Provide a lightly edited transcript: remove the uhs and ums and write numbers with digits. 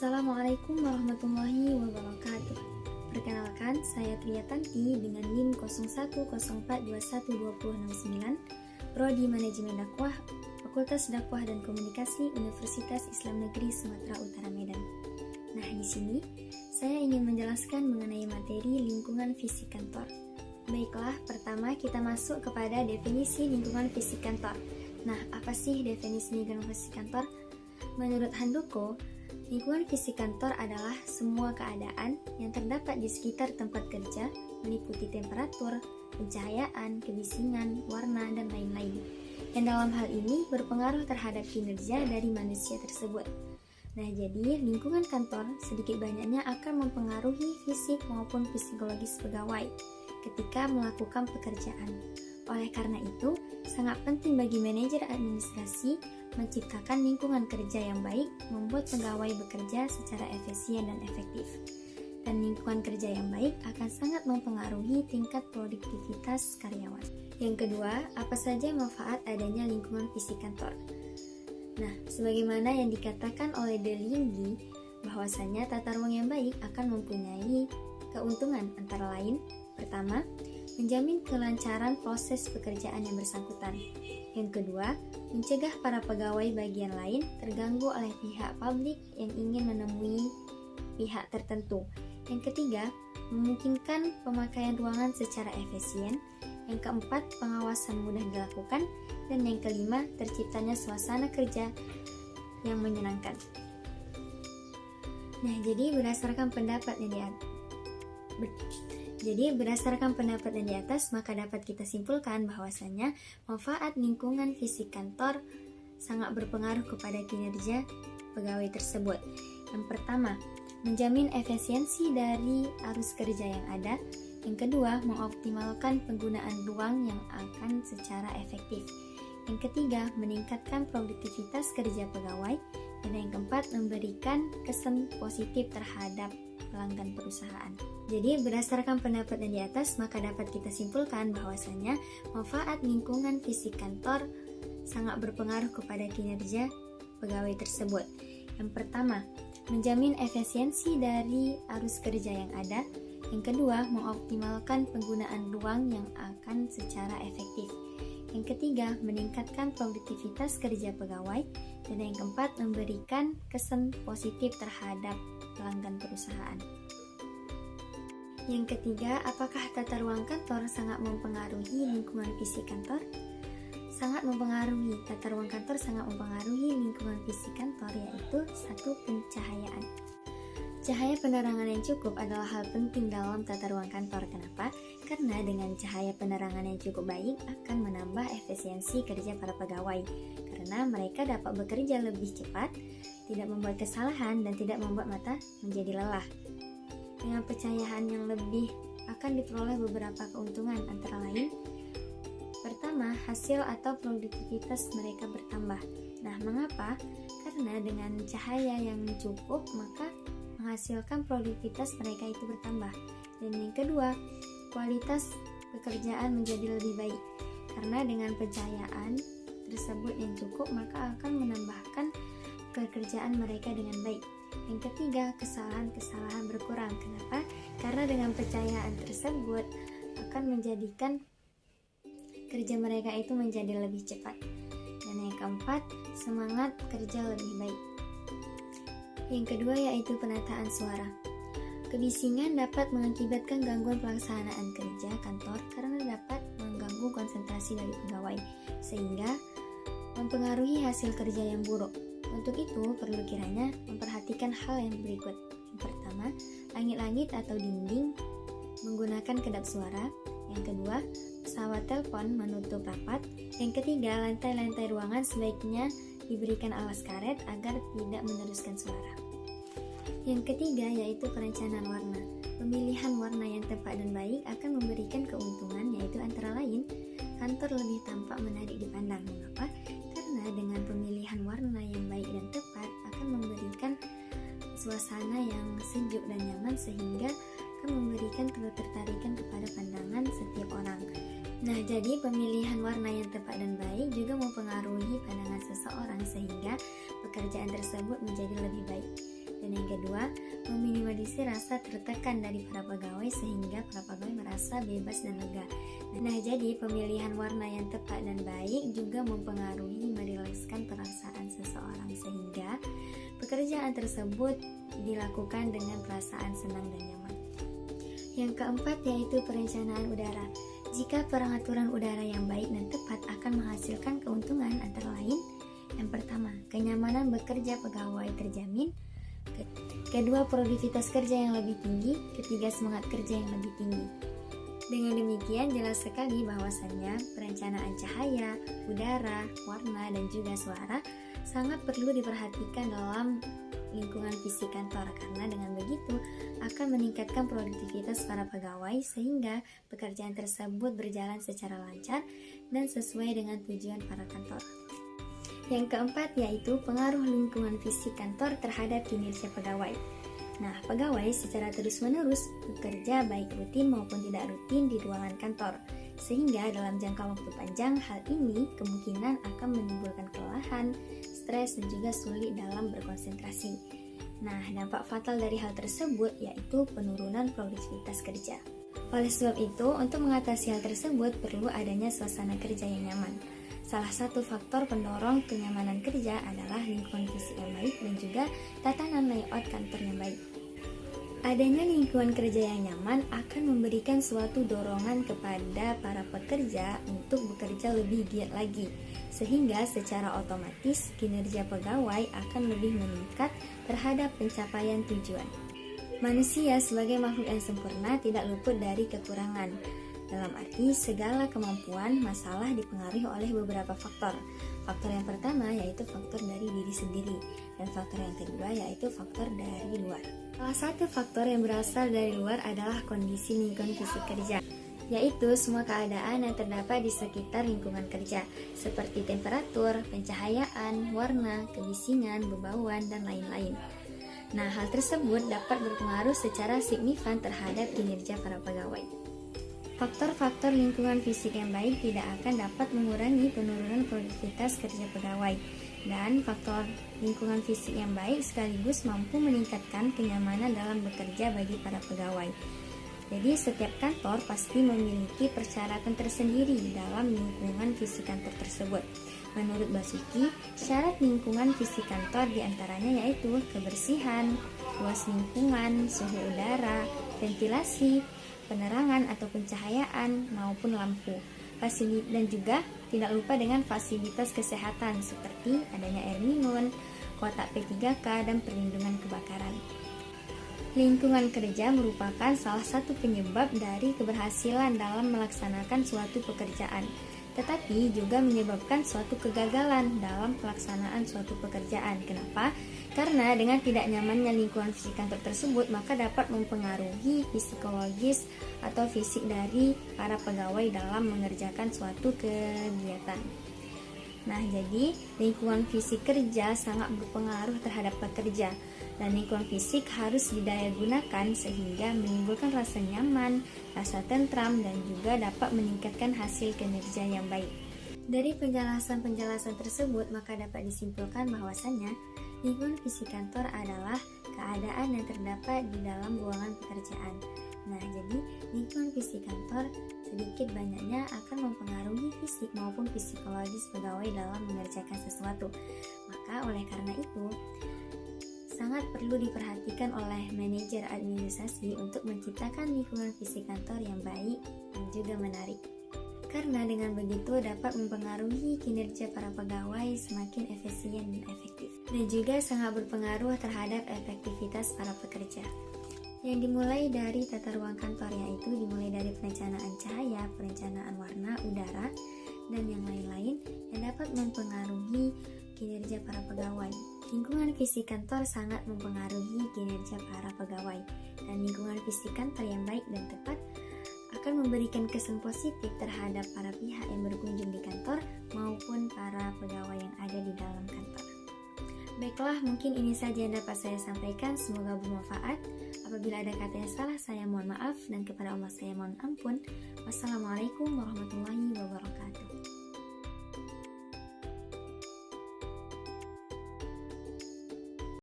Assalamualaikum warahmatullahi wabarakatuh. Perkenalkan, saya Triyatanti dengan NIM 0104212069, Prodi Manajemen Dakwah, Fakultas Dakwah dan Komunikasi Universitas Islam Negeri Sumatera Utara Medan. Nah, di sini saya ingin menjelaskan mengenai materi lingkungan fisik kantor. Baiklah, pertama kita masuk kepada definisi lingkungan fisik kantor. Nah, apa sih definisi lingkungan fisik kantor? Menurut Handoko, lingkungan fisik kantor adalah semua keadaan yang terdapat di sekitar tempat kerja, meliputi temperatur, pencahayaan, kebisingan, warna, dan lain-lain, yang dalam hal ini berpengaruh terhadap kinerja dari manusia tersebut. Nah, jadi lingkungan kantor sedikit banyaknya akan mempengaruhi fisik maupun psikologis pegawai ketika melakukan pekerjaan. Oleh karena itu, sangat penting bagi manajer administrasi menciptakan lingkungan kerja yang baik, membuat pegawai bekerja secara efisien dan efektif. Dan lingkungan kerja yang baik akan sangat mempengaruhi tingkat produktivitas karyawan. Yang kedua, apa saja manfaat adanya lingkungan fisik kantor? Nah, sebagaimana yang dikatakan oleh De Linggi, bahwasanya tata ruang yang baik akan mempunyai keuntungan antara lain, pertama, menjamin kelancaran proses pekerjaan yang bersangkutan. Yang kedua, mencegah para pegawai bagian lain terganggu oleh pihak publik yang ingin menemui pihak tertentu. Yang ketiga, memungkinkan pemakaian ruangan secara efisien. Yang keempat, pengawasan mudah dilakukan. Dan yang kelima, terciptanya suasana kerja yang menyenangkan. Nah, jadi berdasarkan pendapat yang di atas, maka dapat kita simpulkan bahwasanya manfaat lingkungan fisik kantor sangat berpengaruh kepada kinerja pegawai tersebut. Yang pertama, menjamin efisiensi dari arus kerja yang ada. Yang kedua, mengoptimalkan penggunaan ruang yang akan secara efektif. Yang ketiga, meningkatkan produktivitas kerja pegawai. Dan yang keempat, memberikan kesan positif terhadap pelanggan perusahaan. Jadi berdasarkan pendapat yang di atas, maka dapat kita simpulkan bahwasanya manfaat lingkungan fisik kantor sangat berpengaruh kepada kinerja pegawai tersebut. Yang pertama, menjamin efisiensi dari arus kerja yang ada. Yang kedua, mengoptimalkan penggunaan ruang yang akan secara efektif. Yang ketiga, meningkatkan produktivitas kerja pegawai. Dan yang keempat, memberikan kesan positif terhadap pelanggan perusahaan. Yang ketiga, apakah tata ruang kantor sangat mempengaruhi lingkungan fisik kantor? Sangat mempengaruhi. Tata ruang kantor sangat mempengaruhi lingkungan fisik kantor, yaitu satu, pencahayaan. Cahaya penerangan yang cukup adalah hal penting dalam tata ruang kantor. Kenapa? Karena dengan cahaya penerangan yang cukup baik akan menambah efisiensi kerja para pegawai, karena mereka dapat bekerja lebih cepat, tidak membuat kesalahan, dan tidak membuat mata menjadi lelah. Dengan pencahayaan yang lebih akan diperoleh beberapa keuntungan, antara lain, pertama, hasil atau produktivitas mereka bertambah. Nah, mengapa? Karena dengan cahaya yang cukup, maka menghasilkan produktivitas mereka itu bertambah. Dan yang kedua, kualitas pekerjaan menjadi lebih baik, karena dengan pencahayaan tersebut yang cukup, maka akan menambahkan pekerjaan mereka dengan baik. Yang ketiga, kesalahan-kesalahan berkurang. Kenapa? Karena dengan pencahayaan tersebut akan menjadikan kerja mereka itu menjadi lebih cepat. Dan yang keempat, semangat kerja lebih baik. Yang kedua yaitu penataan suara. Kebisingan dapat mengakibatkan gangguan pelaksanaan kerja kantor karena dapat mengganggu konsentrasi dari pegawai, sehingga mempengaruhi hasil kerja yang buruk. Untuk itu, perlu kiranya memperhatikan hal yang berikut. Yang pertama, langit-langit atau dinding menggunakan kedap suara. Yang kedua, pesawat telepon menutup rapat. Yang ketiga, lantai-lantai ruangan sebaiknya diberikan alas karet agar tidak meneruskan suara. Yang ketiga yaitu perencanaan warna. Pemilihan warna yang tepat dan baik akan memberikan keuntungan, yaitu antara lain, kantor lebih tampak menarik dipandang. Mengapa? Karena dengan pemilihan warna yang baik dan tepat akan memberikan suasana yang sejuk dan nyaman, sehingga akan memberikan ketertarikan kepada pandangan setiap orang. Nah, jadi pemilihan warna yang tepat dan baik juga mempengaruhi pandangan seseorang sehingga pekerjaan tersebut menjadi lebih baik. Dan Dan yang kedua, meminimalisir rasa tertekan dari para pegawai sehingga para pegawai merasa bebas dan lega. Nah, jadi pemilihan warna yang tepat dan baik juga mempengaruhi merilekskan perasaan seseorang sehingga pekerjaan tersebut dilakukan dengan perasaan senang dan nyaman. Yang keempat yaitu perencanaan udara. Jika pengaturan udara yang baik dan tepat akan menghasilkan keuntungan antara lain: yang pertama, kenyamanan bekerja pegawai terjamin. Kedua, produktivitas kerja yang lebih tinggi. Ketiga, semangat kerja yang lebih tinggi. Dengan demikian jelas sekali bahwasannya perencanaan cahaya, udara, warna, dan juga suara sangat perlu diperhatikan dalam lingkungan fisik kantor, karena dengan begitu akan meningkatkan produktivitas para pegawai sehingga pekerjaan tersebut berjalan secara lancar dan sesuai dengan tujuan para kantor. Yang keempat yaitu pengaruh lingkungan fisik kantor terhadap kinerja pegawai. Nah, pegawai secara terus-menerus bekerja baik rutin maupun tidak rutin di ruangan kantor, sehingga dalam jangka waktu panjang hal ini kemungkinan akan menimbulkan kelelahan, stres, dan juga sulit dalam berkonsentrasi. Nah, dampak fatal dari hal tersebut yaitu penurunan produktivitas kerja. Oleh sebab itu, untuk mengatasi hal tersebut perlu adanya suasana kerja yang nyaman. Salah satu faktor pendorong kenyamanan kerja adalah lingkungan fisik yang baik dan juga tatanan layout kantor yang baik. Adanya lingkungan kerja yang nyaman akan memberikan suatu dorongan kepada para pekerja untuk bekerja lebih giat lagi, sehingga secara otomatis kinerja pegawai akan lebih meningkat terhadap pencapaian tujuan. Manusia sebagai makhluk yang sempurna tidak luput dari kekurangan. Dalam arti segala kemampuan masalah dipengaruhi oleh beberapa faktor. Faktor yang pertama yaitu faktor dari diri sendiri, dan faktor yang kedua yaitu faktor dari luar. Salah satu faktor yang berasal dari luar adalah kondisi lingkungan fisik kerja, yaitu semua keadaan yang terdapat di sekitar lingkungan kerja, seperti temperatur, pencahayaan, warna, kebisingan, bebauan, dan lain-lain. Nah, hal tersebut dapat berpengaruh secara signifikan terhadap kinerja para pegawai. Faktor-faktor lingkungan fisik yang baik tidak akan dapat mengurangi penurunan produktivitas kerja pegawai, dan faktor lingkungan fisik yang baik sekaligus mampu meningkatkan kenyamanan dalam bekerja bagi para pegawai. Jadi setiap kantor pasti memiliki persyaratan tersendiri dalam lingkungan fisik kantor tersebut. Menurut Basuki, syarat lingkungan fisik kantor diantaranya yaitu kebersihan, luas lingkungan, suhu udara, ventilasi, penerangan atau pencahayaan maupun lampu, dan juga tidak lupa dengan fasilitas kesehatan seperti adanya air minum, kotak P3K, dan perlindungan kebakaran. Lingkungan kerja merupakan salah satu penyebab dari keberhasilan dalam melaksanakan suatu pekerjaan, tetapi juga menyebabkan suatu kegagalan dalam pelaksanaan suatu pekerjaan. Kenapa? Karena dengan tidak nyamannya lingkungan fisik kantor tersebut, maka dapat mempengaruhi psikologis atau fisik dari para pegawai dalam mengerjakan suatu kegiatan. Nah, jadi lingkungan fisik kerja sangat berpengaruh terhadap pekerja, dan lingkungan fisik harus didayagunakan sehingga menimbulkan rasa nyaman, rasa tentram, dan juga dapat meningkatkan hasil kinerja yang baik. Dari penjelasan-penjelasan tersebut, maka dapat disimpulkan bahwasannya lingkungan fisik kantor adalah keadaan yang terdapat di dalam ruangan pekerjaan. Nah, jadi lingkungan fisik kantor sedikit banyaknya akan mempengaruhi fisik maupun psikologis pegawai dalam mengerjakan sesuatu. Maka oleh karena itu, sangat perlu diperhatikan oleh manajer administrasi untuk menciptakan lingkungan fisik kantor yang baik dan juga menarik. Karena dengan begitu dapat mempengaruhi kinerja para pegawai semakin efisien dan efektif, dan juga sangat berpengaruh terhadap efektivitas para pekerja. Yang dimulai dari tata ruang kantor, yaitu dimulai dari perencanaan cahaya, perencanaan warna, udara, dan yang lain-lain yang dapat mempengaruhi kinerja para pegawai. Lingkungan fisik kantor sangat mempengaruhi kinerja para pegawai, dan lingkungan fisik kantor yang baik dan tepat akan memberikan kesan positif terhadap para pihak yang berkunjung di kantor maupun para pegawai yang ada di dalam kantor. Baiklah, mungkin ini saja yang dapat saya sampaikan. Semoga bermanfaat. Apabila ada kata yang salah, saya mohon maaf, dan kepada Allah saya mohon ampun. Wassalamualaikum warahmatullahi wabarakatuh.